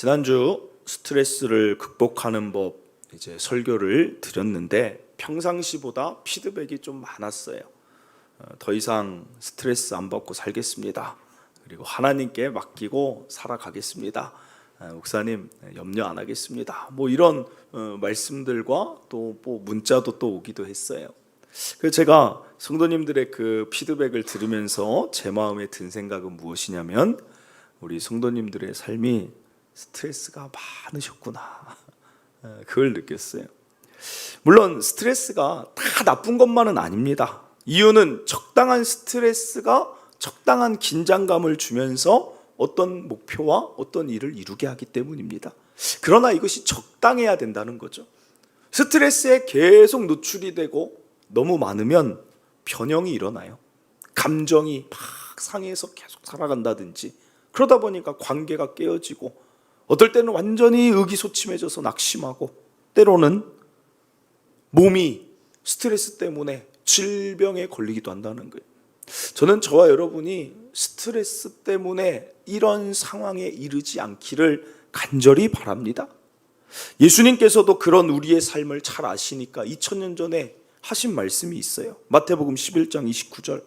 지난주 스트레스를 극복하는 법 이제 설교를 드렸는데 평상시보다 피드백이 좀 많았어요. 더 이상 스트레스 안 받고 살겠습니다. 그리고 하나님께 맡기고 살아가겠습니다. 목사님 염려 안 하겠습니다. 뭐 이런 말씀들과 또 뭐 문자도 또 오기도 했어요. 그래서 제가 성도님들의 그 피드백을 들으면서 제 마음에 든 생각은 무엇이냐면 우리 성도님들의 삶이 스트레스가 많으셨구나, 그걸 느꼈어요. 물론 스트레스가 다 나쁜 것만은 아닙니다. 이유는 적당한 스트레스가 적당한 긴장감을 주면서 어떤 목표와 어떤 일을 이루게 하기 때문입니다. 그러나 이것이 적당해야 된다는 거죠. 스트레스에 계속 노출이 되고 너무 많으면 변형이 일어나요. 감정이 막 상해서 계속 살아간다든지, 그러다 보니까 관계가 깨어지고 어떨 때는 완전히 의기소침해져서 낙심하고, 때로는 몸이 스트레스 때문에 질병에 걸리기도 한다는 거예요. 저는 저와 여러분이 스트레스 때문에 이런 상황에 이르지 않기를 간절히 바랍니다. 예수님께서도 그런 우리의 삶을 잘 아시니까 2000년 전에 하신 말씀이 있어요. 마태복음 11장 29절,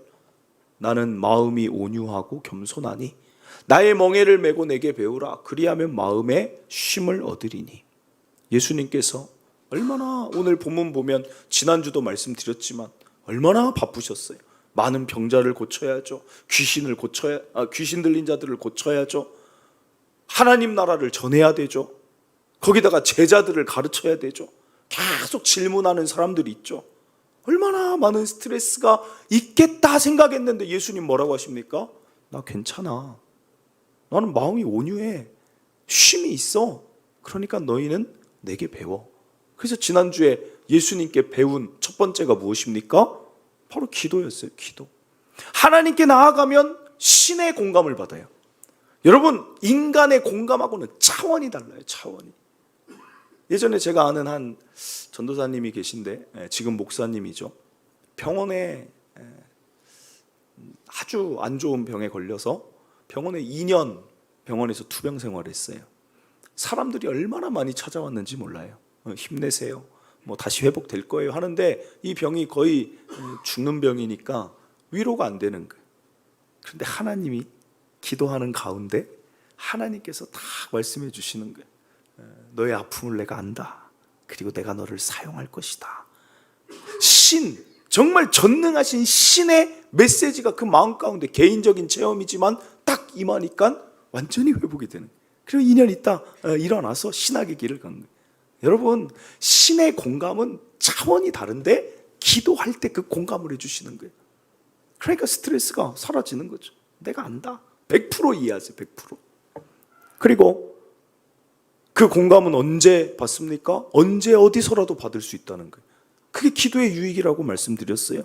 나는 마음이 온유하고 겸손하니 나의 멍에를 메고 내게 배우라. 그리하면 마음에 쉼을 얻으리니. 예수님께서 얼마나, 오늘 본문 보면 지난주도 말씀드렸지만 얼마나 바쁘셨어요. 많은 병자를 고쳐야죠. 귀신 들린 자들을 고쳐야죠. 하나님 나라를 전해야 되죠. 거기다가 제자들을 가르쳐야 되죠. 계속 질문하는 사람들이 있죠. 얼마나 많은 스트레스가 있겠다 생각했는데 예수님 뭐라고 하십니까? 나 괜찮아. 나는 마음이 온유해. 쉼이 있어. 그러니까 너희는 내게 배워. 그래서 지난주에 예수님께 배운 첫 번째가 무엇입니까? 바로 기도였어요. 기도. 하나님께 나아가면 신의 공감을 받아요. 여러분, 인간의 공감하고는 차원이 달라요. 차원이. 예전에 제가 아는 한 전도사님이 계신데, 지금 목사님이죠. 병원에 아주 안 좋은 병에 걸려서 병원에 2년 병원에서 투병 생활했어요. 사람들이 얼마나 많이 찾아왔는지 몰라요. 힘내세요. 뭐 다시 회복될 거예요 하는데 이 병이 거의 죽는 병이니까 위로가 안 되는 거예요. 그런데 하나님이 기도하는 가운데 하나님께서 딱 말씀해 주시는 거예요. 너의 아픔을 내가 안다. 그리고 내가 너를 사용할 것이다. 신, 정말 전능하신 신의 메시지가 그 마음 가운데, 개인적인 체험이지만 딱 임하니까 완전히 회복이 되는 거예요. 그리고 2년 있다 일어나서 신학의 길을 간 거예요. 여러분, 신의 공감은 차원이 다른데 기도할 때 그 공감을 해주시는 거예요. 그러니까 스트레스가 사라지는 거죠. 내가 안다. 100% 이해하세요. 100%. 그리고 그 공감은 언제 받습니까? 언제 어디서라도 받을 수 있다는 거예요. 그게 기도의 유익이라고 말씀드렸어요.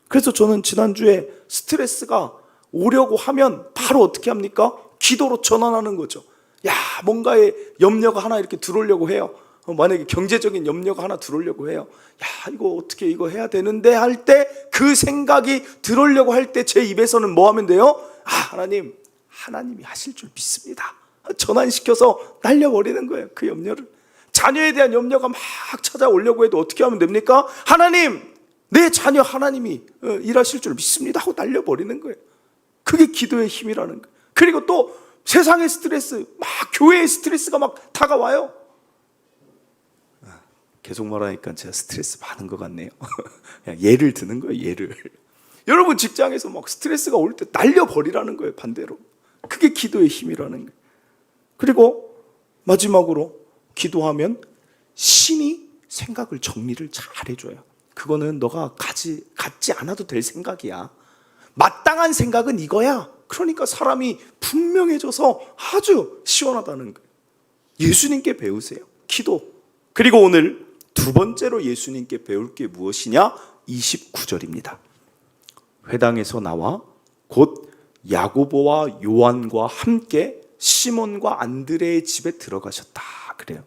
그래서 저는 지난주에 스트레스가 오려고 하면 바로 어떻게 합니까? 기도로 전환하는 거죠. 야, 뭔가에 염려가 하나 이렇게 들어오려고 해요. 만약에 경제적인 염려가 하나 들어오려고 해요. 야, 이거 어떻게 이거 해야 되는데 할 때, 그 생각이 들어오려고 할 때 제 입에서는 뭐 하면 돼요? 하나님이 하실 줄 믿습니다. 전환시켜서 날려버리는 거예요. 그 염려를. 자녀에 대한 염려가 막 찾아오려고 해도 어떻게 하면 됩니까? 하나님, 내 자녀 하나님이 일하실 줄 믿습니다 하고 날려버리는 거예요. 그게 기도의 힘이라는 거예요. 그리고 또 세상의 스트레스, 막 교회의 스트레스가 막 다가와요. 계속 말하니까 제가 스트레스 많은 것 같네요. 그냥 예를 드는 거예요. 예를. 여러분 직장에서 막 스트레스가 올 때 날려버리라는 거예요. 반대로. 그게 기도의 힘이라는 거예요. 그리고 마지막으로 기도하면 신이 생각을 정리를 잘 해줘요. 그거는 너가 갖지 않아도 될 생각이야. 마땅한 생각은 이거야. 그러니까 사람이 분명해져서 아주 시원하다는 거예요. 예수님께 배우세요. 기도. 그리고 오늘 두 번째로 예수님께 배울 게 무엇이냐? 29절입니다. 회당에서 나와 곧 야고보와 요한과 함께 시몬과 안드레의 집에 들어가셨다. 그래요.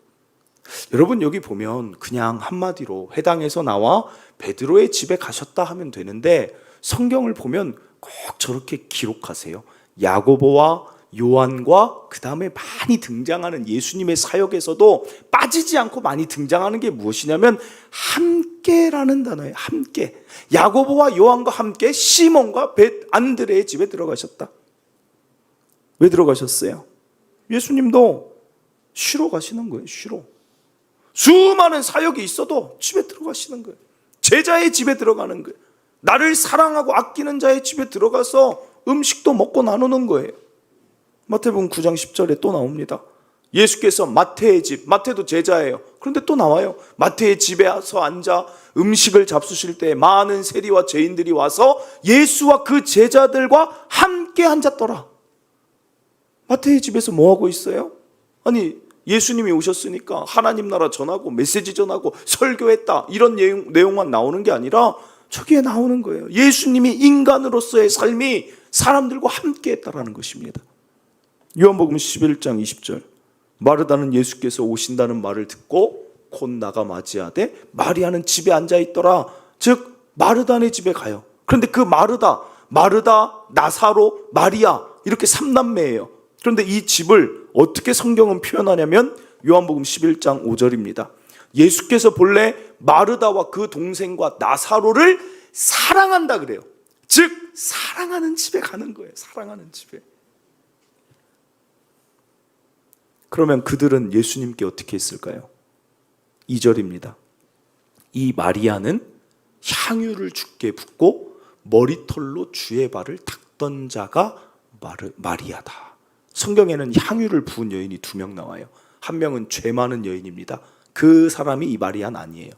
여러분, 여기 보면 그냥 한마디로 회당에서 나와 베드로의 집에 가셨다 하면 되는데 성경을 보면 꼭 저렇게 기록하세요. 야고보와 요한과 그 다음에 많이 등장하는 예수님의 사역에서도 빠지지 않고 많이 등장하는 게 무엇이냐면 함께라는 단어예요. 함께. 야고보와 요한과 함께 시몬과 안드레의 집에 들어가셨다. 왜 들어가셨어요? 예수님도 쉬러 가시는 거예요. 쉬러. 수많은 사역이 있어도 집에 들어가시는 거예요. 제자의 집에 들어가는 거예요. 나를 사랑하고 아끼는 자의 집에 들어가서 음식도 먹고 나누는 거예요. 마태복음 9장 10절에 또 나옵니다. 예수께서 마태의 집, 마태도 제자예요. 그런데 또 나와요. 마태의 집에 와서 앉아 음식을 잡수실 때 많은 세리와 죄인들이 와서 예수와 그 제자들과 함께 앉았더라. 마태의 집에서 뭐 하고 있어요? 아니, 예수님이 오셨으니까 하나님 나라 전하고 메시지 전하고 설교했다, 이런 내용만 나오는 게 아니라 저기에 나오는 거예요. 예수님이 인간으로서의 삶이 사람들과 함께 했다라는 것입니다. 요한복음 11장 20절, 마르다는 예수께서 오신다는 말을 듣고 곧 나가 맞이하되 마리아는 집에 앉아 있더라. 즉 마르다네 집에 가요. 그런데 그 마르다, 나사로, 마리아, 이렇게 3남매예요. 그런데 이 집을 어떻게 성경은 표현하냐면 요한복음 11장 5절입니다. 예수께서 본래 마르다와 그 동생과 나사로를 사랑한다 그래요. 즉 사랑하는 집에 가는 거예요. 사랑하는 집에. 그러면 그들은 예수님께 어떻게 했을까요? 2절입니다. 이 마리아는 향유를 주께 붓고 머리털로 주의 발을 닦던 자가 마리아다. 성경에는 향유를 부은 여인이 2명 나와요. 한 명은 죄 많은 여인입니다. 그 사람이 이 마리아는 아니에요.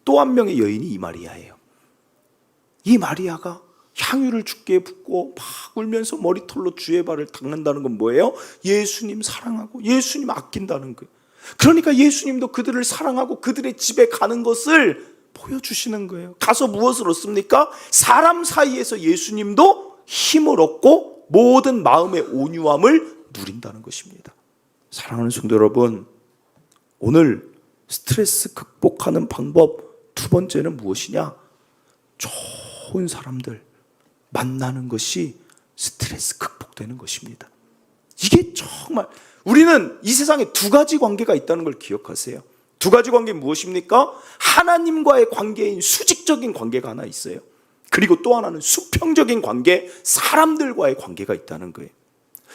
또 한 명의 여인이 이 마리아예요. 이 마리아가 향유를 주께 붓고 막 울면서 머리털로 주의 발을 닦는다는 건 뭐예요? 예수님 사랑하고 예수님 아낀다는 거예요. 그러니까 예수님도 그들을 사랑하고 그들의 집에 가는 것을 보여주시는 거예요. 가서 무엇을 얻습니까? 사람 사이에서 예수님도 힘을 얻고 모든 마음의 온유함을 누린다는 것입니다. 사랑하는 성도 여러분, 오늘 스트레스 극복하는 방법 2번째는 무엇이냐? 좋은 사람들 만나는 것이 스트레스 극복되는 것입니다. 이게 정말, 우리는 이 세상에 2가지 관계가 있다는 걸 기억하세요. 2가지 관계는 무엇입니까? 하나님과의 관계인 수직적인 관계가 하나 있어요. 그리고 또 하나는 수평적인 관계, 사람들과의 관계가 있다는 거예요.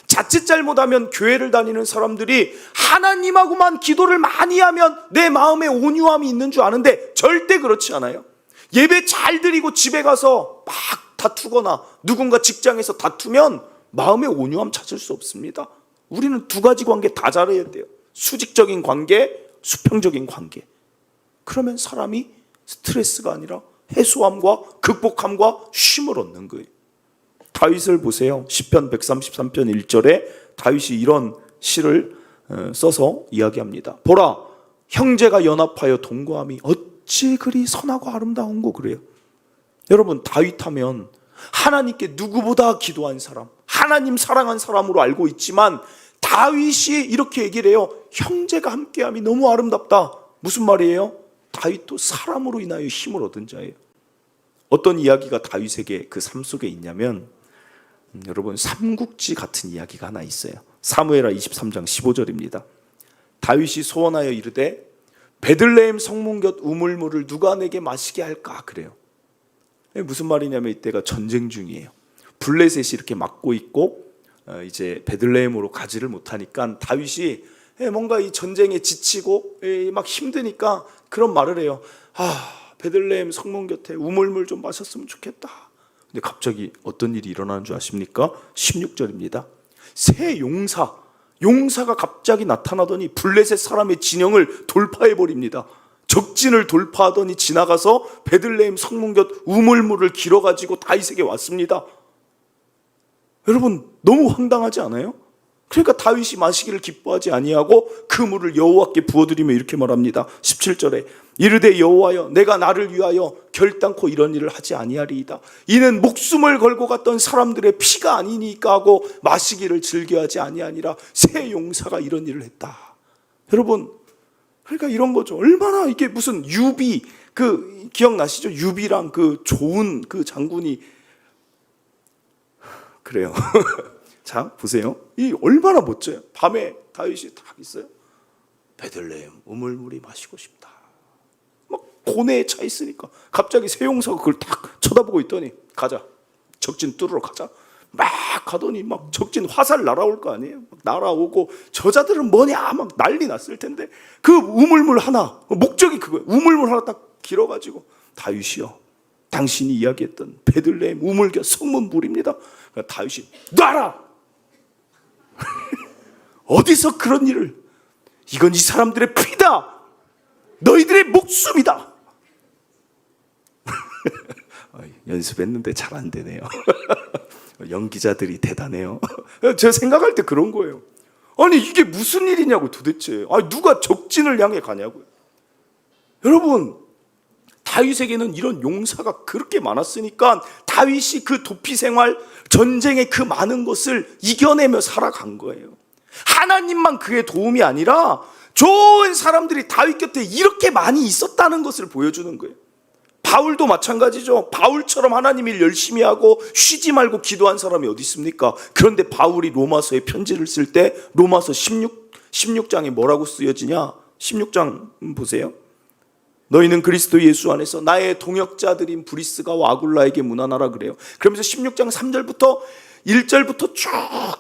자칫 잘못하면 교회를 다니는 사람들이 하나님하고만 기도를 많이 하면 내 마음에 온유함이 있는 줄 아는데 절대 그렇지 않아요. 예배 잘 드리고 집에 가서 막 다투거나 누군가 직장에서 다투면 마음의 온유함 찾을 수 없습니다. 우리는 2가지 관계 다 잘해야 돼요. 수직적인 관계, 수평적인 관계. 그러면 사람이 스트레스가 아니라 해소함과 극복함과 쉼을 얻는 거예요. 다윗을 보세요. 시편 133편 1절에 다윗이 이런 시를 써서 이야기합니다. 보라, 형제가 연합하여 동거함이 어찌 그리 선하고 아름다운고. 그래요. 여러분, 다윗 하면 하나님께 누구보다 기도한 사람, 하나님 사랑한 사람으로 알고 있지만 다윗이 이렇게 얘기를 해요. 형제가 함께함이 너무 아름답다. 무슨 말이에요? 다윗도 사람으로 인하여 힘을 얻은 자예요. 어떤 이야기가 다윗에게 그 삶 속에 있냐면, 여러분, 삼국지 같은 이야기가 하나 있어요. 사무엘하 23장 15절입니다. 다윗이 소원하여 이르되 베들레헴 성문 곁 우물물을 누가 내게 마시게 할까. 그래요. 무슨 말이냐면 이때가 전쟁 중이에요. 블레셋이 이렇게 막고 있고 이제 베들레헴으로 가지를 못하니까 다윗이 뭔가 이 전쟁에 지치고 막 힘드니까 그런 말을 해요. 베들레헴 성문 곁에 우물물 좀 마셨으면 좋겠다. 근데 갑자기 어떤 일이 일어나는 줄 아십니까? 16절입니다. 새 용사가 갑자기 나타나더니 블레셋 사람의 진영을 돌파해버립니다. 적진을 돌파하더니 지나가서 베들레헴 성문 곁 우물물을 길어가지고 다윗에게 왔습니다. 여러분, 너무 황당하지 않아요? 그러니까 다윗이 마시기를 기뻐하지 아니하고 그 물을 여호와께 부어드리며 이렇게 말합니다. 17절에 이르되 여호와여, 내가 나를 위하여 결단코 이런 일을 하지 아니하리이다. 이는 목숨을 걸고 갔던 사람들의 피가 아니니까 하고 마시기를 즐겨하지 아니하니라. 새 용사가 이런 일을 했다. 여러분, 그러니까 이런 거죠. 얼마나 이게 무슨 유비, 그 기억나시죠? 유비랑 그 좋은 그 장군이 그래요. 자, 보세요. 이 얼마나 멋져요. 밤에 다윗이 딱 있어요. 베들레헴 우물물이 마시고 싶다. 막 고뇌에 차 있으니까 갑자기 새 용사가 그걸 딱 쳐다보고 있더니 가자. 적진 뚫으러 가자. 막 가더니 막 적진 화살 날아올 거 아니에요. 막 날아오고 저자들은 뭐냐 막 난리 났을 텐데 그 우물물 하나, 목적이 그거예요. 우물물 하나 딱 길어가지고 다윗이요, 당신이 이야기했던 베들레헴 우물겨 성문물입니다. 그러니까 다윗이 놔라. 어디서 그런 일을, 이건 이 사람들의 피다, 너희들의 목숨이다. 연습했는데 잘 안 되네요. 연기자들이 대단해요. 제가 생각할 때 그런 거예요. 아니 이게 무슨 일이냐고 도대체. 아니 누가 적진을 향해 가냐고요. 여러분, 다윗에게는 이런 용사가 그렇게 많았으니까 다윗이 그 도피 생활, 전쟁의 그 많은 것을 이겨내며 살아간 거예요. 하나님만 그의 도움이 아니라 좋은 사람들이 다윗 곁에 이렇게 많이 있었다는 것을 보여주는 거예요. 바울도 마찬가지죠. 바울처럼 하나님 일 열심히 하고 쉬지 말고 기도한 사람이 어디 있습니까? 그런데 바울이 로마서에 편지를 쓸 때 로마서 16장에 뭐라고 쓰여지냐? 16장 보세요. 너희는 그리스도 예수 안에서 나의 동역자들인 브리스가와 아굴라에게 문안하라 그래요. 그러면서 16장 3절부터 1절부터 쭉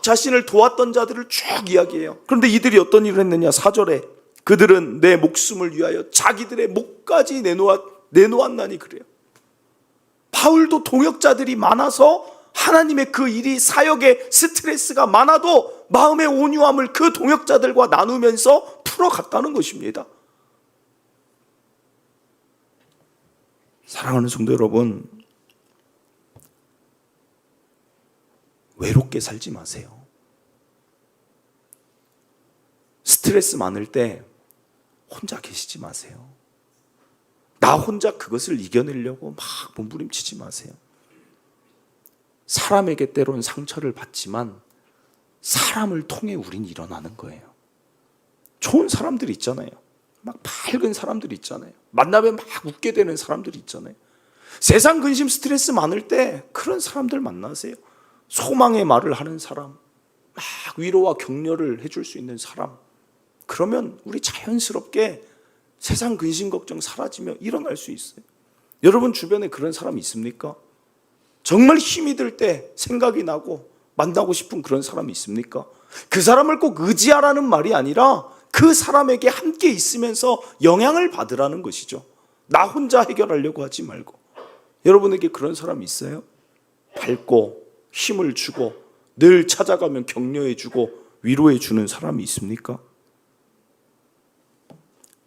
자신을 도왔던 자들을 쭉 이야기해요. 그런데 이들이 어떤 일을 했느냐? 4절에 그들은 내 목숨을 위하여 자기들의 목까지 내놓았나니 그래요. 바울도 동역자들이 많아서 하나님의 그 일이, 사역의 스트레스가 많아도 마음의 온유함을 그 동역자들과 나누면서 풀어갔다는 것입니다. 사랑하는 성도 여러분, 외롭게 살지 마세요. 스트레스 많을 때 혼자 계시지 마세요. 나 혼자 그것을 이겨내려고 막 몸부림치지 마세요. 사람에게 때론 상처를 받지만 사람을 통해 우린 일어나는 거예요. 좋은 사람들이 있잖아요. 막 밝은 사람들이 있잖아요. 만나면 막 웃게 되는 사람들이 있잖아요. 세상 근심 스트레스 많을 때 그런 사람들 만나세요. 소망의 말을 하는 사람, 막 위로와 격려를 해줄 수 있는 사람. 그러면 우리 자연스럽게 세상 근심 걱정 사라지며 일어날 수 있어요. 여러분 주변에 그런 사람 있습니까? 정말 힘이 들 때 생각이 나고 만나고 싶은 그런 사람이 있습니까? 그 사람을 꼭 의지하라는 말이 아니라 그 사람에게 함께 있으면서 영향을 받으라는 것이죠. 나 혼자 해결하려고 하지 말고. 여러분에게 그런 사람이 있어요? 밝고 힘을 주고 늘 찾아가면 격려해 주고 위로해 주는 사람이 있습니까?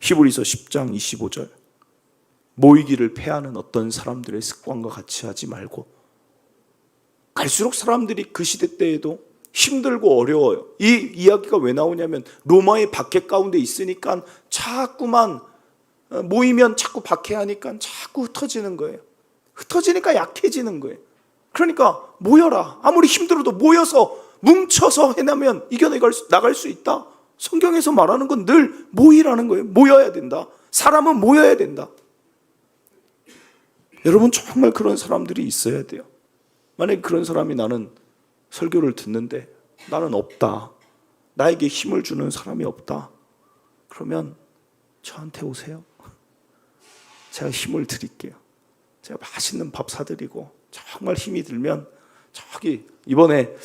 히브리서 10장 25절, 모이기를 패하는 어떤 사람들의 습관과 같이 하지 말고. 갈수록 사람들이 그 시대 때에도 힘들고 어려워요. 이 이야기가 왜 나오냐면 로마의 박해 가운데 있으니까 자꾸만 모이면 자꾸 박해하니까 자꾸 흩어지는 거예요. 흩어지니까 약해지는 거예요. 그러니까 모여라. 아무리 힘들어도 모여서 뭉쳐서 해내면 나갈 수 있다. 성경에서 말하는 건 늘 모이라는 거예요. 모여야 된다. 사람은 모여야 된다. 여러분 정말 그런 사람들이 있어야 돼요. 만약에 그런 사람이 나는 설교를 듣는데 나는 없다, 나에게 힘을 주는 사람이 없다, 그러면 저한테 오세요. 제가 힘을 드릴게요. 제가 맛있는 밥 사드리고 정말 힘이 들면 저기 이번에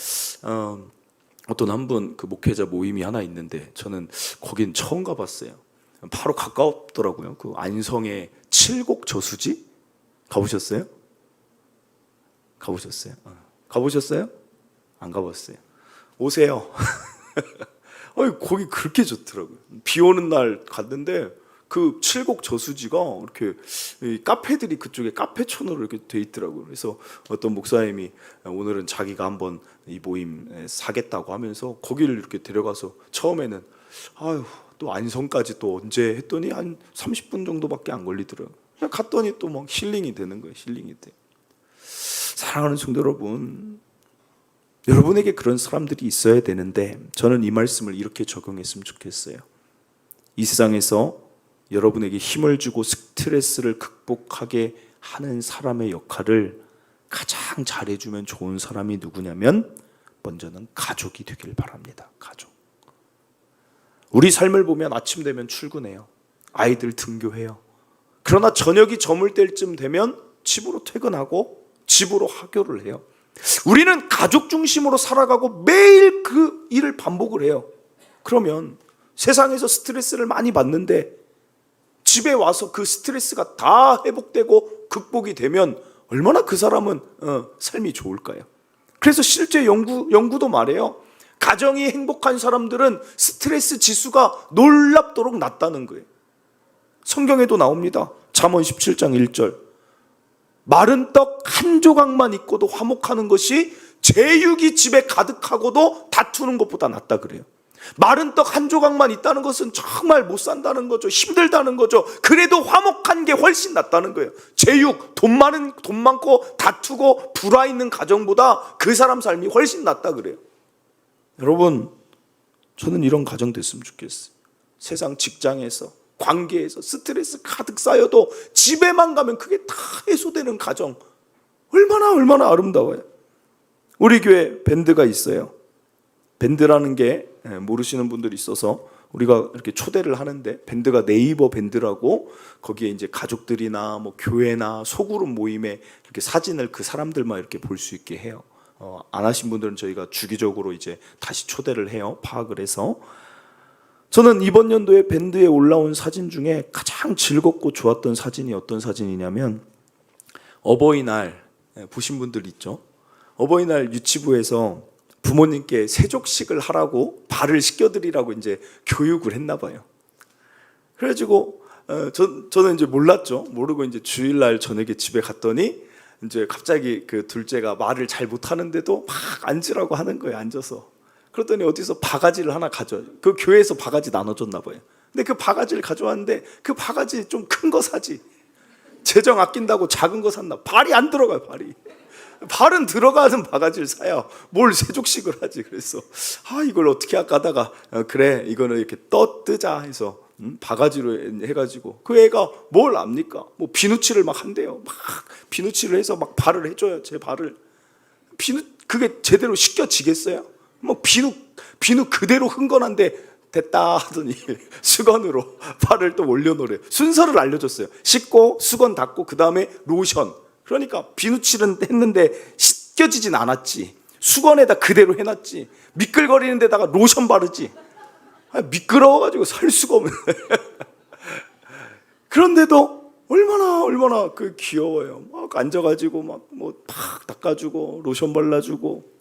어떤 한 분 그 목회자 모임이 하나 있는데 저는 거긴 처음 가봤어요. 바로 가까웠더라고요. 그 안성의 칠곡 저수지 가보셨어요? 가보셨어요? 가보셨어요? 안 가봤어요. 오세요. 거기 그렇게 좋더라고요. 비 오는 날 갔는데 그 칠곡 저수지가 이렇게 카페들이 그쪽에 카페촌으로 이렇게 돼 있더라고요. 그래서 어떤 목사님이 오늘은 자기가 한번 이 모임 사겠다고 하면서 거기를 이렇게 데려가서 처음에는 또 안성까지 또 언제 했더니 한 30분 정도밖에 안 걸리더라고요. 갔더니 또 막 힐링이 되는 거예요. 힐링이 돼. 사랑하는 성도 여러분, 여러분에게 그런 사람들이 있어야 되는데 저는 이 말씀을 이렇게 적용했으면 좋겠어요. 이 세상에서 여러분에게 힘을 주고 스트레스를 극복하게 하는 사람의 역할을 가장 잘해주면 좋은 사람이 누구냐면 먼저는 가족이 되길 바랍니다. 가족. 우리 삶을 보면 아침 되면 출근해요. 아이들 등교해요. 그러나 저녁이 저물 때쯤 되면 집으로 퇴근하고 집으로 하교를 해요. 우리는 가족 중심으로 살아가고 매일 그 일을 반복을 해요. 그러면 세상에서 스트레스를 많이 받는데 집에 와서 그 스트레스가 다 회복되고 극복이 되면 얼마나 그 사람은 삶이 좋을까요? 그래서 실제 연구도 말해요. 가정이 행복한 사람들은 스트레스 지수가 놀랍도록 낮다는 거예요. 성경에도 나옵니다. 잠언 17장 1절. 마른 떡 한 조각만 있고도 화목하는 것이 제육이 집에 가득하고도 다투는 것보다 많다 그래요. 마른 떡 한 조각만 있다는 것은 정말 못 산다는 거죠. 힘들다는 거죠. 그래도 화목한 게 훨씬 낫다는 거예요. 제육, 돈 많고 다투고 불화 있는 가정보다 그 사람 삶이 훨씬 낫다 그래요. 여러분, 저는 이런 가정 됐으면 좋겠어요. 세상 직장에서, 관계에서 스트레스 가득 쌓여도 집에만 가면 그게 다 해소되는 가정, 얼마나 아름다워요. 우리 교회 밴드가 있어요. 밴드라는 게 모르시는 분들이 있어서 우리가 이렇게 초대를 하는데, 밴드가 네이버 밴드라고 거기에 이제 가족들이나 뭐 교회나 소그룹 모임에 이렇게 사진을 그 사람들만 이렇게 볼 수 있게 해요. 안 하신 분들은 저희가 주기적으로 이제 다시 초대를 해요. 파악을 해서. 저는 이번 연도에 밴드에 올라온 사진 중에 가장 즐겁고 좋았던 사진이 어떤 사진이냐면, 어버이날 보신 분들 있죠? 어버이날 유치부에서 부모님께 세족식을 하라고 발을 씻겨드리라고 이제 교육을 했나 봐요. 그래가지고 저는 이제 몰랐죠. 모르고 이제 주일날 저녁에 집에 갔더니 이제 갑자기 그 둘째가 말을 잘 못하는데도 막 앉으라고 하는 거예요. 앉아서. 그랬더니 어디서 바가지를 하나 가져와요. 그 교회에서 바가지 나눠줬나 봐요. 근데 그 바가지를 가져왔는데 그 바가지 좀 큰 거 사지. 재정 아낀다고 작은 거 샀나. 발이 안 들어가요. 발은 들어가는 바가지를 사야 뭘 세족식을 하지. 그래서 이걸 어떻게 할까 하다가 그래 이거는 이렇게 뜨자 해서 바가지로 해가지고, 그 애가 뭘 압니까? 뭐 비누칠을 막 한대요. 막 비누칠을 해서 막 발을 해줘요. 제 발을. 그게 제대로 씻겨지겠어요? 뭐 비누 그대로 흥건한데 됐다 하더니 수건으로 발을 또 올려놓으래요. 순서를 알려줬어요. 씻고 수건 닦고 그 다음에 로션. 그러니까 비누칠은 했는데 씻겨지진 않았지. 수건에다 그대로 해놨지. 미끌거리는 데다가 로션 바르지. 미끄러워가지고 살 수가 없네. 그런데도 얼마나 그 귀여워요. 막 앉아가지고 막 팍 닦아주고 로션 발라주고.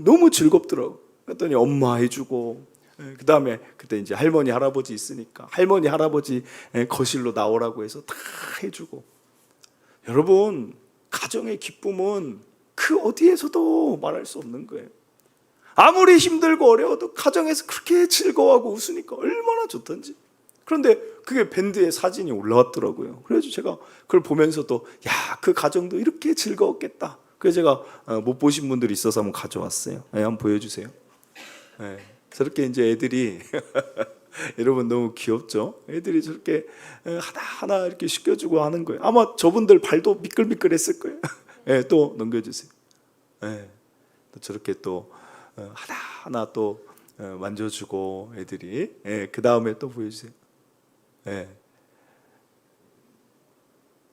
너무 즐겁더라고. 그랬더니 엄마 해주고, 그 다음에 그때 이제 할머니 할아버지 있으니까 할머니 할아버지 거실로 나오라고 해서 다 해주고. 여러분, 가정의 기쁨은 그 어디에서도 말할 수 없는 거예요. 아무리 힘들고 어려워도 가정에서 그렇게 즐거워하고 웃으니까 얼마나 좋던지. 그런데 그게 밴드에 사진이 올라왔더라고요. 그래서 제가 그걸 보면서도 그 가정도 이렇게 즐거웠겠다. 그래서 제가 못 보신 분들이 있어서 한번 가져왔어요. 한번 보여주세요. 저렇게 이제 애들이 여러분 너무 귀엽죠? 애들이 저렇게 하나하나 이렇게 씻겨주고 하는 거예요. 아마 저분들 발도 미끌미끌했을 거예요. 또 넘겨주세요. 또 저렇게 또 하나하나 또 만져주고 애들이. 그 다음에 또 보여주세요.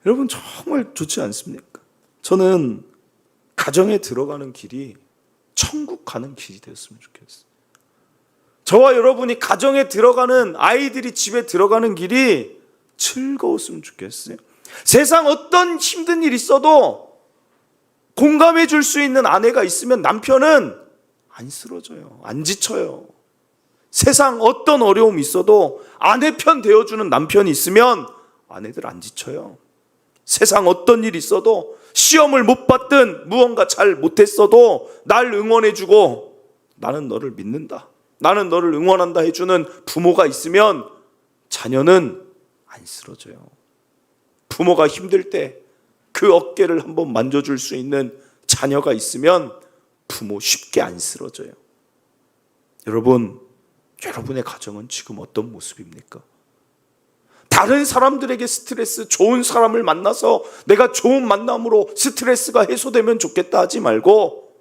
여러분 정말 좋지 않습니까? 저는 가정에 들어가는 길이 천국 가는 길이 되었으면 좋겠어요. 저와 여러분이 가정에 들어가는, 아이들이 집에 들어가는 길이 즐거웠으면 좋겠어요. 세상 어떤 힘든 일 있어도 공감해 줄 수 있는 아내가 있으면 남편은 안 쓰러져요. 안 지쳐요. 세상 어떤 어려움이 있어도 아내 편 되어주는 남편이 있으면 아내들 안 지쳐요. 세상 어떤 일이 있어도, 시험을 못 봤든 무언가 잘 못했어도 날 응원해주고 나는 너를 믿는다, 나는 너를 응원한다 해주는 부모가 있으면 자녀는 안 쓰러져요. 부모가 힘들 때 그 어깨를 한번 만져줄 수 있는 자녀가 있으면 부모 쉽게 안 쓰러져요. 여러분, 여러분의 가정은 지금 어떤 모습입니까? 다른 사람들에게 스트레스, 좋은 사람을 만나서 내가 좋은 만남으로 스트레스가 해소되면 좋겠다 하지 말고,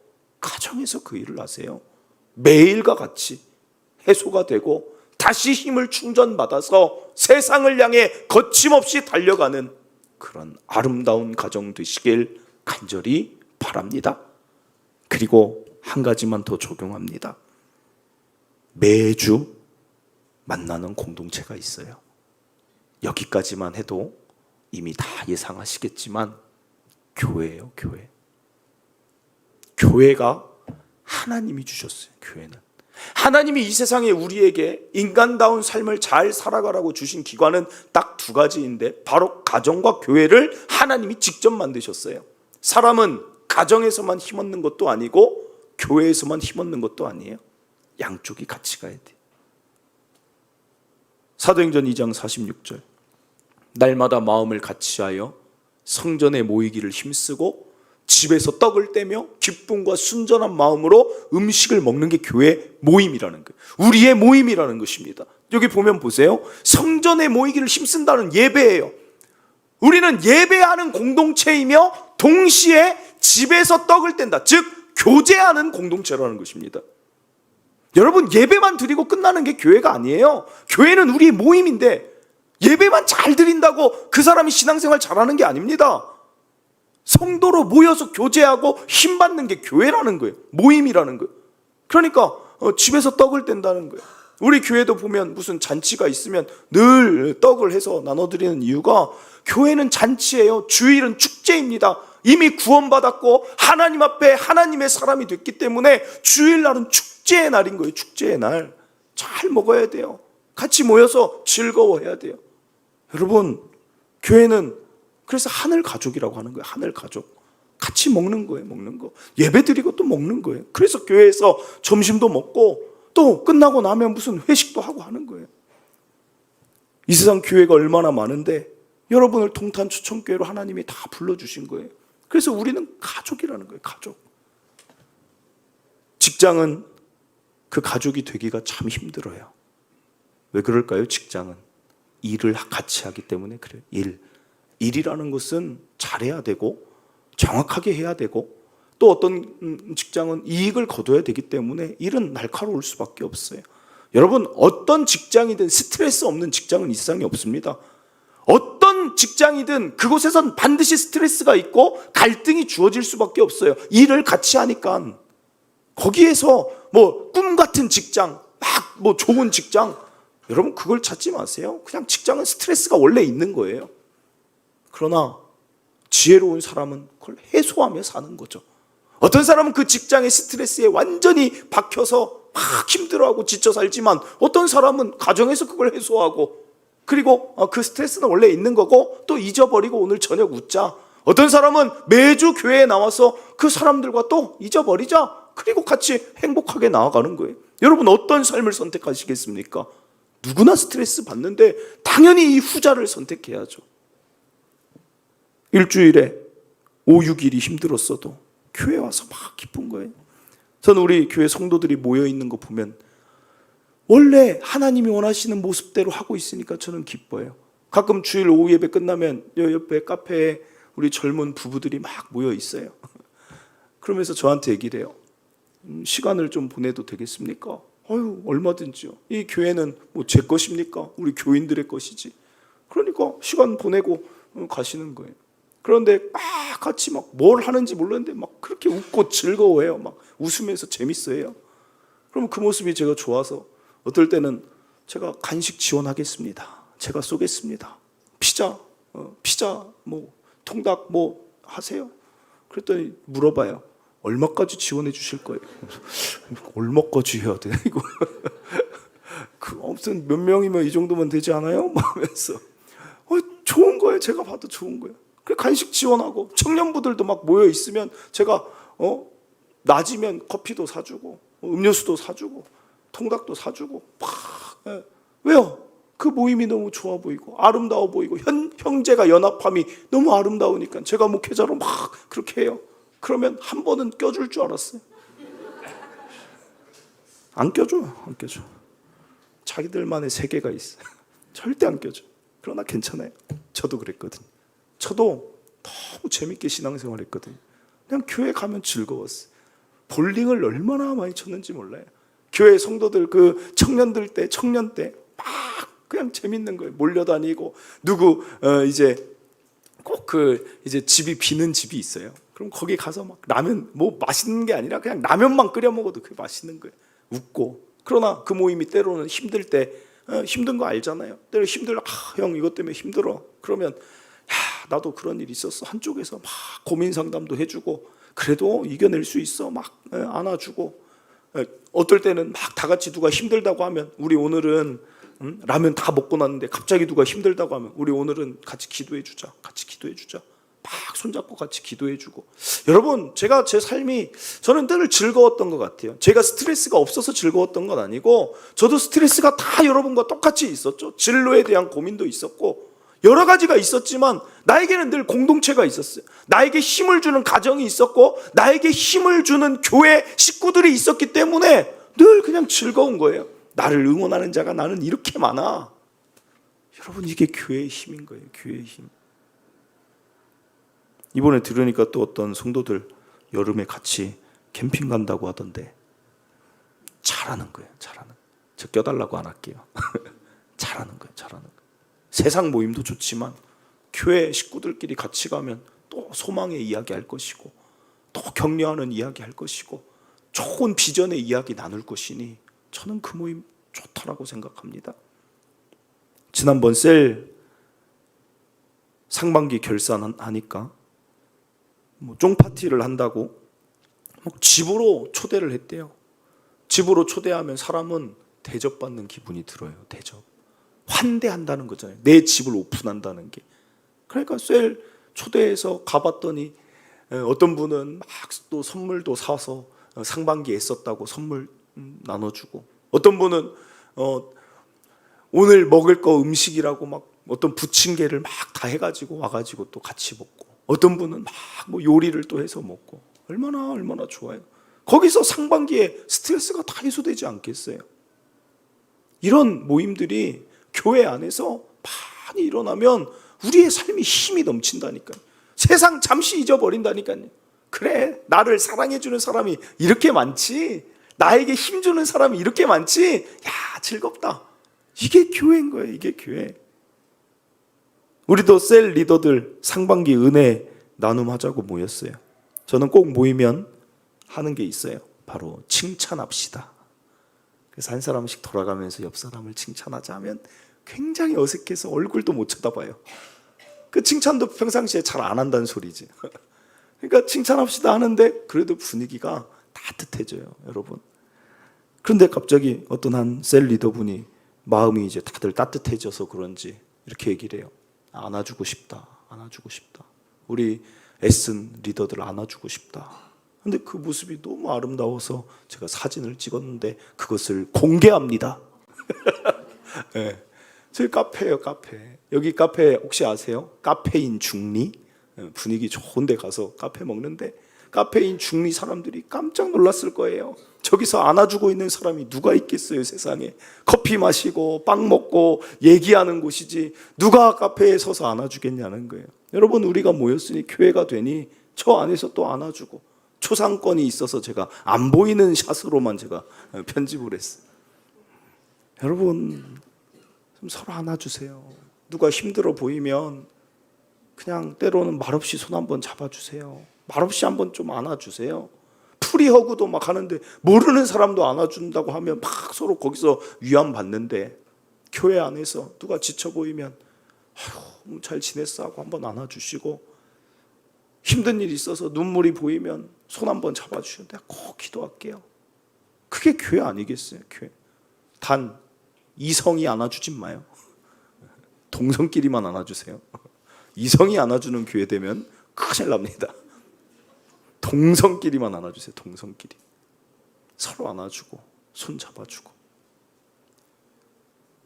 가정에서 그 일을 하세요. 매일과 같이 해소가 되고 다시 힘을 충전받아서 세상을 향해 거침없이 달려가는 그런 아름다운 가정 되시길 간절히 바랍니다. 그리고 한 가지만 더 적용합니다. 매주 만나는 공동체가 있어요. 여기까지만 해도 이미 다 예상하시겠지만 교회예요, 교회. 교회가 하나님이 주셨어요, 교회는. 하나님이 이 세상에 우리에게 인간다운 삶을 잘 살아가라고 주신 기관은 딱 두 가지인데 바로 가정과 교회를 하나님이 직접 만드셨어요. 사람은 가정에서만 힘없는 것도 아니고 교회에서만 힘없는 것도 아니에요. 양쪽이 같이 가야 돼. 사도행전 2장 46절. 날마다 마음을 같이하여 성전에 모이기를 힘쓰고 집에서 떡을 떼며 기쁨과 순전한 마음으로 음식을 먹는 게 교회 모임이라는 거예요. 우리의 모임이라는 것입니다. 여기 보면 보세요. 성전에 모이기를 힘쓴다는 예배예요. 우리는 예배하는 공동체이며 동시에 집에서 떡을 뗀다. 즉 교제하는 공동체라는 것입니다. 여러분, 예배만 드리고 끝나는 게 교회가 아니에요. 교회는 우리의 모임인데 예배만 잘 드린다고 그 사람이 신앙생활 잘하는 게 아닙니다. 성도로 모여서 교제하고 힘받는 게 교회라는 거예요. 모임이라는 거예요. 그러니까 집에서 떡을 뗀다는 거예요. 우리 교회도 보면 무슨 잔치가 있으면 늘 떡을 해서 나눠드리는 이유가 교회는 잔치예요. 주일은 축제입니다. 이미 구원받았고 하나님 앞에 하나님의 사람이 됐기 때문에 주일날은 축제의 날인 거예요. 축제의 날. 잘 먹어야 돼요. 같이 모여서 즐거워해야 돼요. 여러분, 교회는 그래서 하늘 가족이라고 하는 거예요. 하늘 가족. 같이 먹는 거예요. 먹는 거. 예배 드리고 또 먹는 거예요. 그래서 교회에서 점심도 먹고 또 끝나고 나면 무슨 회식도 하고 하는 거예요. 이 세상 교회가 얼마나 많은데 여러분을 통탄 추천교회로 하나님이 다 불러주신 거예요. 그래서 우리는 가족이라는 거예요. 가족. 직장은 그 가족이 되기가 참 힘들어요. 왜 그럴까요? 직장은 일을 같이 하기 때문에 그래요. 일이라는 것은 잘해야 되고 정확하게 해야 되고 또 어떤 직장은 이익을 거둬야 되기 때문에 일은 날카로울 수밖에 없어요. 여러분, 어떤 직장이든 스트레스 없는 직장은 이 세상에 없습니다. 어떤 직장이든 그곳에선 반드시 스트레스가 있고 갈등이 주어질 수밖에 없어요. 일을 같이 하니까. 거기에서 뭐 꿈 같은 직장, 막 뭐 좋은 직장, 여러분 그걸 찾지 마세요. 그냥 직장은 스트레스가 원래 있는 거예요. 그러나 지혜로운 사람은 그걸 해소하며 사는 거죠. 어떤 사람은 그 직장의 스트레스에 완전히 박혀서 막 힘들어하고 지쳐 살지만 어떤 사람은 가정에서 그걸 해소하고 그리고 그 스트레스는 원래 있는 거고 또 잊어버리고 오늘 저녁 웃자. 어떤 사람은 매주 교회에 나와서 그 사람들과 또 잊어버리자. 그리고 같이 행복하게 나아가는 거예요. 여러분, 어떤 삶을 선택하시겠습니까? 누구나 스트레스 받는데 당연히 이 후자를 선택해야죠. 일주일에 5, 6일이 힘들었어도 교회 와서 막 기쁜 거예요. 저는 우리 교회 성도들이 모여있는 거 보면 원래 하나님이 원하시는 모습대로 하고 있으니까 저는 기뻐요. 가끔 주일 오후 예배 끝나면 옆에 카페에 우리 젊은 부부들이 막 모여 있어요. 그러면서 저한테 얘기를 해요. 시간을 좀 보내도 되겠습니까? 얼마든지요. 이 교회는 뭐 제 것입니까? 우리 교인들의 것이지. 그러니까 시간 보내고 가시는 거예요. 그런데 막 같이 막 뭘 하는지 모르는데 막 그렇게 웃고 즐거워해요. 막 웃으면서 재밌어해요. 그럼 그 모습이 제가 좋아서 어떨 때는 제가 간식 지원하겠습니다. 제가 쏘겠습니다. 피자 뭐 통닭 뭐 하세요? 그랬더니 물어봐요. 얼마까지 지원해 주실 거예요? 얼마까지 해야 돼? 이거 아무튼 몇 명이면 이 정도면 되지 않아요? 막 하면서 좋은 거예요. 제가 봐도 좋은 거예요. 그 간식 지원하고 청년부들도 막 모여 있으면 제가 낮이면 커피도 사주고 음료수도 사주고 통닭도 사주고 막 왜요? 그 모임이 너무 좋아 보이고 아름다워 보이고 형제가 연합함이 너무 아름다우니까 제가 목회자로 막 그렇게 해요. 그러면 한 번은 껴줄 줄 알았어요. 안 껴줘. 자기들만의 세계가 있어요. 절대 안 껴줘. 그러나 괜찮아요. 저도 그랬거든요. 저도 너무 재밌게 신앙생활 했거든요. 그냥 교회 가면 즐거웠어요. 볼링을 얼마나 많이 쳤는지 몰라요. 교회 성도들 그 청년 때 막 그냥 재밌는 거예요. 몰려다니고 누구 이제 꼭 이제 집이 비는 집이 있어요. 그럼 거기 가서 막 라면 뭐 맛있는 게 아니라 그냥 라면만 끓여 먹어도 그게 맛있는 거예요. 웃고. 그러나 그 모임이 때로는 힘들 때 힘든 거 알잖아요. 때로 힘들어. 형 이것 때문에 힘들어. 그러면 야, 나도 그런 일 있었어. 한쪽에서 막 고민 상담도 해주고 그래도 이겨낼 수 있어. 막 안아주고 어떨 때는 막 다 같이 누가 힘들다고 하면 우리 오늘은 라면 다 먹고 났는데 갑자기 누가 힘들다고 하면 우리 오늘은 같이 기도해 주자. 같이 기도해 주자. 막 손잡고 같이 기도해 주고. 여러분 제가 제 삶이 저는 늘 즐거웠던 것 같아요. 제가 스트레스가 없어서 즐거웠던 건 아니고 저도 스트레스가 다 여러분과 똑같이 있었죠. 진로에 대한 고민도 있었고 여러 가지가 있었지만 나에게는 늘 공동체가 있었어요. 나에게 힘을 주는 가정이 있었고 나에게 힘을 주는 교회 식구들이 있었기 때문에 늘 그냥 즐거운 거예요. 나를 응원하는 자가 나는 이렇게 많아. 여러분 이게 교회의 힘인 거예요. 교회의 힘. 이번에 들으니까 또 어떤 성도들 여름에 같이 캠핑 간다고 하던데 잘하는 거예요. 잘하는 거예요. 저 껴달라고 안 할게요. 잘하는 거예요. 잘하는 거예요. 세상 모임도 좋지만 교회 식구들끼리 같이 가면 또 소망의 이야기 할 것이고 또 격려하는 이야기 할 것이고 좋은 비전의 이야기 나눌 것이니 저는 그 모임 좋다라고 생각합니다. 지난번 셀 상반기 결산하니까 쫑파티를 한다고 집으로 초대를 했대요. 집으로 초대하면 사람은 대접받는 기분이 들어요. 대접. 환대한다는 거잖아요. 내 집을 오픈한다는 게. 그러니까 셀 초대해서 가봤더니 어떤 분은 막 또 선물도 사서 상반기에 애썼다고 선물 나눠주고 어떤 분은 오늘 먹을 거 음식이라고 막 어떤 부침개를 막 다 해가지고 와가지고 또 같이 먹고 어떤 분은 막 뭐 요리를 또 해서 먹고 얼마나 좋아요. 거기서 상반기에 스트레스가 다 해소되지 않겠어요? 이런 모임들이 교회 안에서 많이 일어나면 우리의 삶이 힘이 넘친다니까요. 세상 잠시 잊어버린다니까요. 그래, 나를 사랑해주는 사람이 이렇게 많지, 나에게 힘주는 사람이 이렇게 많지, 야 즐겁다. 이게 교회인 거예요. 이게 교회. 우리도 셀 리더들 상반기 은혜 나눔하자고 모였어요. 저는 꼭 모이면 하는 게 있어요. 바로 칭찬합시다. 그래서 한 사람씩 돌아가면서 옆 사람을 칭찬하자 하면 굉장히 어색해서 얼굴도 못 쳐다봐요. 그 칭찬도 평상시에 잘 안 한다는 소리지. 그러니까 칭찬합시다 하는데 그래도 분위기가 따뜻해져요, 여러분. 그런데 갑자기 어떤 한 셀 리더분이 마음이 이제 다들 따뜻해져서 그런지 이렇게 얘기를 해요. 안아주고 싶다. 안아주고 싶다. 우리 애쓴 리더들 안아주고 싶다. 근데 그 모습이 너무 아름다워서 제가 사진을 찍었는데 그것을 공개합니다. 네. 저희 카페예요, 카페. 여기 카페 혹시 아세요? 카페인 중리. 분위기 좋은 데 가서 카페 먹는데 카페인 중리 사람들이 깜짝 놀랐을 거예요. 저기서 안아주고 있는 사람이 누가 있겠어요, 세상에. 커피 마시고 빵 먹고 얘기하는 곳이지 누가 카페에 서서 안아주겠냐는 거예요. 여러분, 우리가 모였으니 교회가 되니 저 안에서 또 안아주고, 초상권이 있어서 제가 안 보이는 샷으로만 제가 편집을 했어요. 여러분, 좀 서로 안아주세요. 누가 힘들어 보이면 그냥 때로는 말없이 손 한번 잡아주세요. 말없이 한번 좀 안아주세요. 프리허그도 막 하는데 모르는 사람도 안아준다고 하면 막 서로 거기서 위안 받는데, 교회 안에서 누가 지쳐 보이면 아유, 잘 지냈어 하고 한번 안아주시고, 힘든 일이 있어서 눈물이 보이면 손 한번 잡아주시면 내가 꼭 기도할게요. 그게 교회 아니겠어요? 교회. 단 이성이 안아주진 마요. 동성끼리만 안아주세요. 이성이 안아주는 교회 되면 큰일 납니다. 동성끼리만 안아주세요. 동성끼리. 서로 안아주고 손 잡아주고.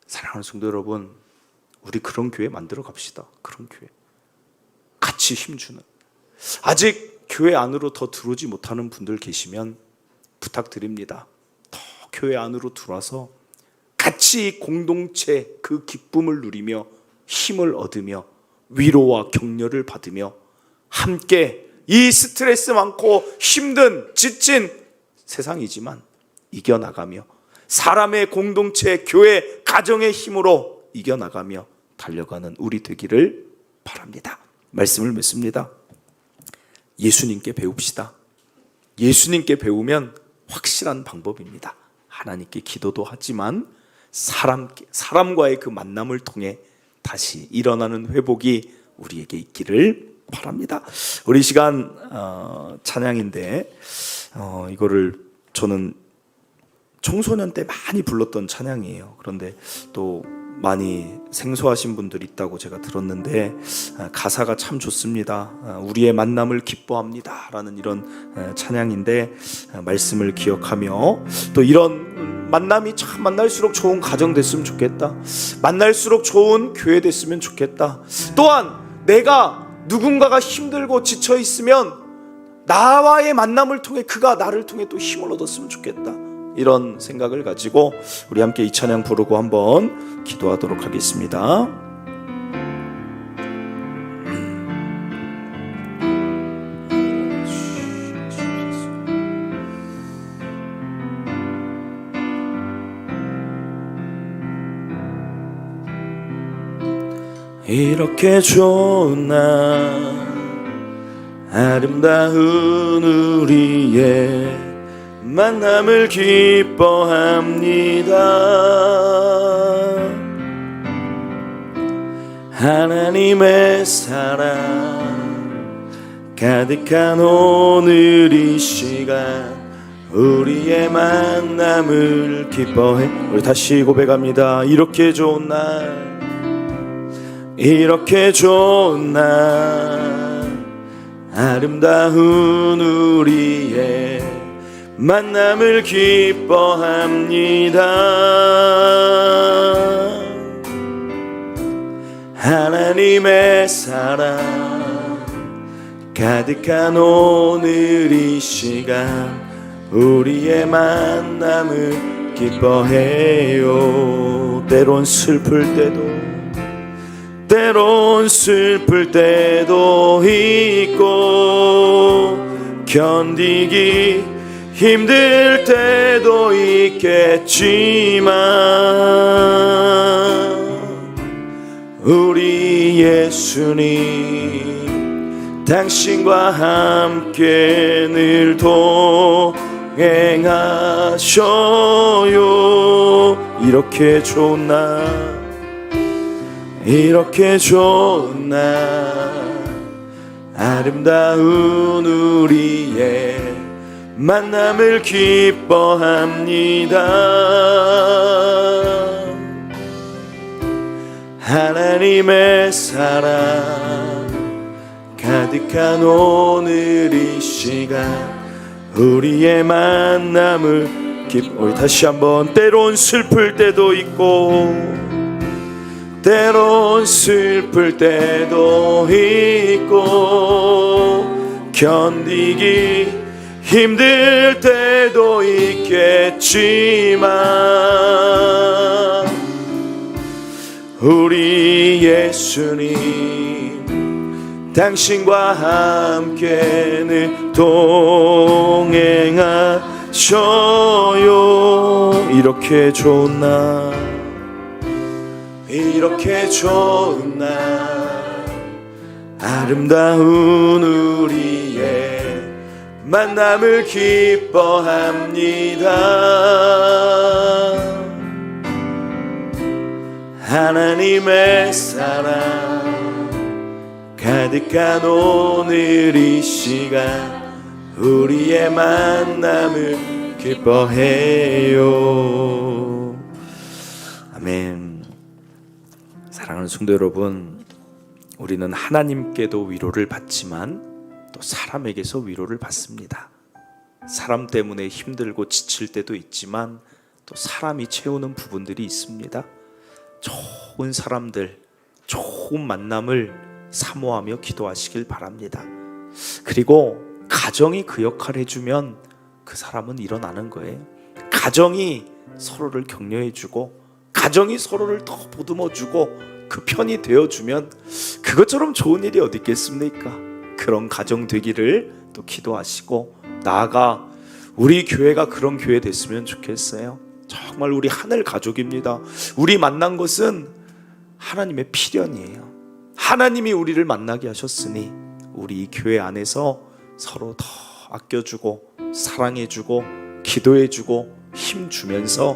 사랑하는 성도 여러분, 우리 그런 교회 만들어 갑시다. 그런 교회. 같이 힘주는. 아직 교회 안으로 더 들어오지 못하는 분들 계시면 부탁드립니다. 더 교회 안으로 들어와서 같이 공동체 그 기쁨을 누리며 힘을 얻으며 위로와 격려를 받으며 함께 이 스트레스 많고 힘든 지친 세상이지만 이겨나가며 사람의 공동체, 교회, 가정의 힘으로 이겨나가며 달려가는 우리 되기를 바랍니다. 말씀을 맺습니다. 예수님께 배웁시다. 예수님께 배우면 확실한 방법입니다. 하나님께 기도도 하지만 사람과의 그 만남을 통해 다시 일어나는 회복이 우리에게 있기를 바랍니다. 우리 시간 찬양인데 이거를 저는 청소년 때 많이 불렀던 찬양이에요. 그런데 또 많이 생소하신 분들이 있다고 제가 들었는데 가사가 참 좋습니다. 우리의 만남을 기뻐합니다 라는 이런 찬양인데 말씀을 기억하며 또 이런 만남이 참 만날수록 좋은 가정 됐으면 좋겠다, 만날수록 좋은 교회 됐으면 좋겠다, 또한 내가 누군가가 힘들고 지쳐 있으면 나와의 만남을 통해 그가 나를 통해 또 힘을 얻었으면 좋겠다, 이런 생각을 가지고 우리 함께 이 찬양 부르고 한번 기도하도록 하겠습니다. 이렇게 좋은 날 아름다운 우리의 만남을 기뻐합니다. 하나님의 사랑 가득한 오늘 이 시간 우리의 만남을 기뻐해. 우리 다시 고백합니다. 이렇게 좋은 날, 이렇게 좋은 날 아름다운 우리의 만남을 기뻐합니다. 하나님의 사랑 가득한 오늘 이 시간 우리의 만남을 기뻐해요. 때론 슬플 때도 있고 견디기 힘들 때도 있겠지만 우리 예수님 당신과 함께 늘 동행하셔요. 이렇게 좋은 날, 이렇게 좋은 날 아름다운 우리의 만남을 기뻐합니다. 하나님의 사랑 가득한 오늘 이 시간 우리의 만남을 우리 다시 한번. 때론 슬플 때도 있고 때론 슬플 때도 있고 견디기 힘들 때도 있겠지만 우리 예수님 당신과 함께는 동행하셔요. 이렇게 좋은 날, 이렇게 좋은 날 아름다운 우리의 만남을 기뻐합니다. 하나님의 사랑 가득한 오늘 이 시간 우리의 만남을 기뻐해요. 아멘. 사랑하는 성도 여러분, 우리는 하나님께도 위로를 받지만 또 사람에게서 위로를 받습니다. 사람 때문에 힘들고 지칠 때도 있지만 또 사람이 채우는 부분들이 있습니다. 좋은 사람들, 좋은 만남을 사모하며 기도하시길 바랍니다. 그리고 가정이 그 역할을 해주면 그 사람은 일어나는 거예요. 가정이 서로를 격려해주고 가정이 서로를 더 보듬어주고 그 편이 되어주면 그것처럼 좋은 일이 어디 있겠습니까? 그런 가정 되기를 또 기도하시고, 나아가 우리 교회가 그런 교회 됐으면 좋겠어요. 정말 우리 하늘 가족입니다. 우리 만난 것은 하나님의 필연이에요. 하나님이 우리를 만나게 하셨으니 우리 이 교회 안에서 서로 더 아껴주고 사랑해주고 기도해주고 힘주면서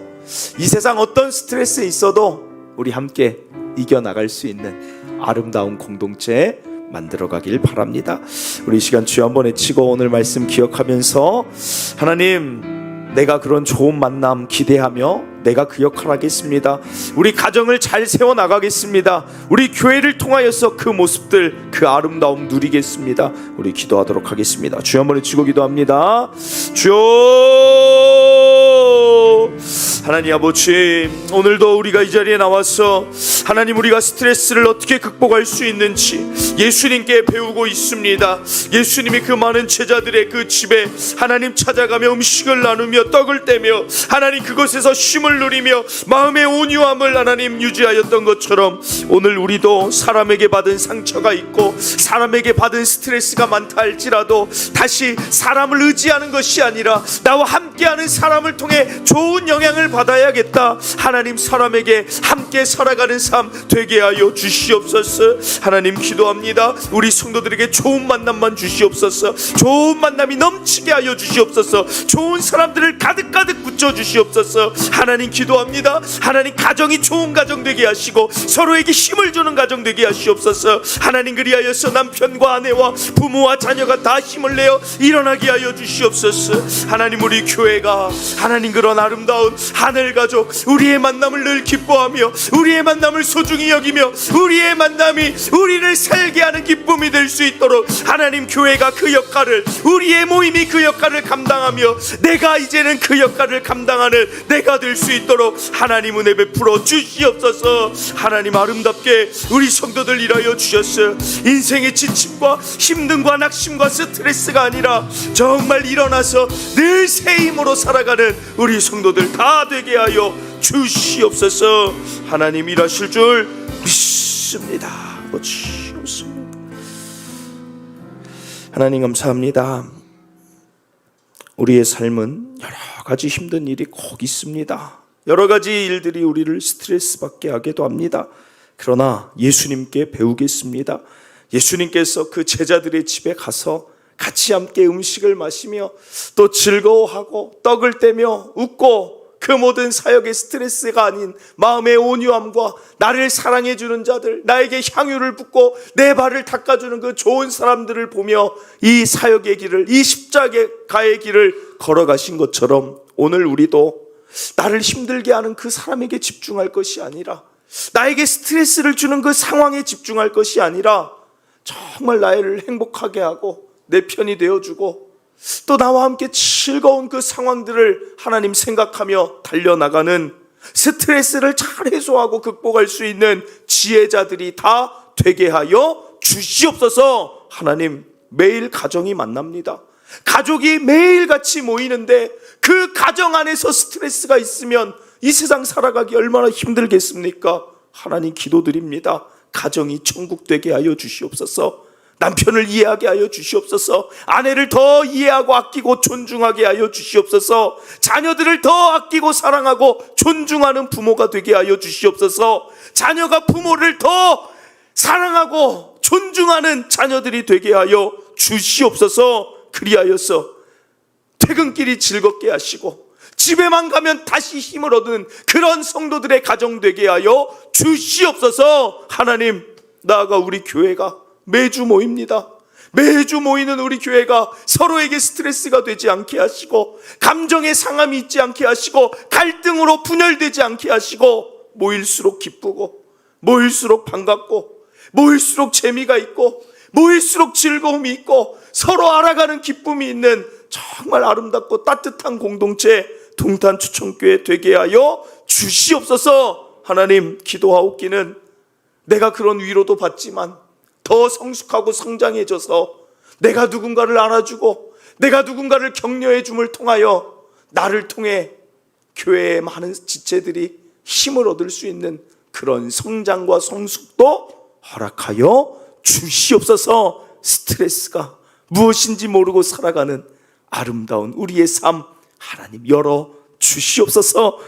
이 세상 어떤 스트레스에 있어도 우리 함께 이겨나갈 수 있는 아름다운 공동체 만들어가길 바랍니다. 우리 이 시간 주여 한번 외치고 오늘 말씀 기억하면서 하나님, 내가 그런 좋은 만남 기대하며 내가 그 역할을 하겠습니다. 우리 가정을 잘 세워나가겠습니다. 우리 교회를 통하여서 그 모습들, 그 아름다움 누리겠습니다. 우리 기도하도록 하겠습니다. 주여 한번 외치고 기도합니다. 주여, 하나님 아버지, 오늘도 우리가 이 자리에 나와서 하나님, 우리가 스트레스를 어떻게 극복할 수 있는지 예수님께 배우고 있습니다. 예수님이 그 많은 제자들의 그 집에 하나님 찾아가며 음식을 나누며 떡을 떼며 하나님 그곳에서 쉼을 누리며 마음의 온유함을 하나님 유지하였던 것처럼 오늘 우리도 사람에게 받은 상처가 있고 사람에게 받은 스트레스가 많다 할지라도 다시 사람을 의지하는 것이 아니라 나와 함께하는 사람을 통해 좋은 영향을 받아야겠다. 하나님, 사람에게 함께 살아가는 삶 되게 하여 주시옵소서. 하나님 기도합니다. 우리 성도들에게 좋은 만남만 주시옵소서. 좋은 만남이 넘치게 하여 주시옵소서. 좋은 사람들을 가득가득 붙여 주시옵소서. 하나님 기도합니다. 하나님, 가정이 좋은 가정 되게 하시고 서로에게 힘을 주는 가정 되게 하시옵소서. 하나님, 그리하여서 남편과 아내와 부모와 자녀가 다 힘을 내어 일어나게 하여 주시옵소서. 하나님, 우리 교회가 하나님 그런 아름다운 하늘 가족, 우리의 만남을 늘 기뻐하며 우리의 만남을 소중히 여기며 우리의 만남이 우리를 살게 하는 기쁨이 될 수 있도록 하나님, 교회가 그 역할을, 우리의 모임이 그 역할을 감당하며 내가 이제는 그 역할을 감당하는 내가 될 수 있도록 하나님 은혜 베풀어 주시옵소서. 하나님, 아름답게 우리 성도들 일하여 주셨어요. 인생의 지침과 힘듦과 낙심과 스트레스가 아니라 정말 일어나서 늘 새 힘으로 살아가는 우리 성도들 다 되게 하여 주시옵소서. 하나님 일하실 줄 믿습니다. 주시옵소서. 하나님 감사합니다. 우리의 삶은 여러 가지 힘든 일이 꼭 있습니다. 여러 가지 일들이 우리를 스트레스 받게 하기도 합니다. 그러나 예수님께 배우겠습니다. 예수님께서 그 제자들의 집에 가서 같이 함께 음식을 마시며 또 즐거워하고 떡을 떼며 웃고 그 모든 사역의 스트레스가 아닌 마음의 온유함과 나를 사랑해주는 자들, 나에게 향유를 붓고 내 발을 닦아주는 그 좋은 사람들을 보며 이 사역의 길을, 이 십자가의 길을 걸어가신 것처럼 오늘 우리도 나를 힘들게 하는 그 사람에게 집중할 것이 아니라, 나에게 스트레스를 주는 그 상황에 집중할 것이 아니라 정말 나를 행복하게 하고 내 편이 되어주고 또 나와 함께 즐거운 그 상황들을 하나님 생각하며 달려나가는, 스트레스를 잘 해소하고 극복할 수 있는 지혜자들이 다 되게 하여 주시옵소서. 하나님, 매일 가정이 만납니다. 가족이 매일같이 모이는데 그 가정 안에서 스트레스가 있으면 이 세상 살아가기 얼마나 힘들겠습니까? 하나님 기도드립니다. 가정이 천국 되게 하여 주시옵소서. 남편을 이해하게 하여 주시옵소서. 아내를 더 이해하고 아끼고 존중하게 하여 주시옵소서. 자녀들을 더 아끼고 사랑하고 존중하는 부모가 되게 하여 주시옵소서. 자녀가 부모를 더 사랑하고 존중하는 자녀들이 되게 하여 주시옵소서. 그리하여서 퇴근길이 즐겁게 하시고 집에만 가면 다시 힘을 얻는 그런 성도들의 가정 되게 하여 주시옵소서. 하나님, 나아가 우리 교회가 매주 모입니다. 매주 모이는 우리 교회가 서로에게 스트레스가 되지 않게 하시고 감정의 상함이 있지 않게 하시고 갈등으로 분열되지 않게 하시고 모일수록 기쁘고 모일수록 반갑고 모일수록 재미가 있고 모일수록 즐거움이 있고 서로 알아가는 기쁨이 있는 정말 아름답고 따뜻한 공동체 동탄추천교회 되게 하여 주시옵소서. 하나님, 기도하옵기는 내가 그런 위로도 받지만 더 성숙하고 성장해져서 내가 누군가를 알아주고 내가 누군가를 격려해 줌을 통하여 나를 통해 교회의 많은 지체들이 힘을 얻을 수 있는 그런 성장과 성숙도 허락하여 주시옵소서. 스트레스가 무엇인지 모르고 살아가는 아름다운 우리의 삶 하나님 열어 주시옵소서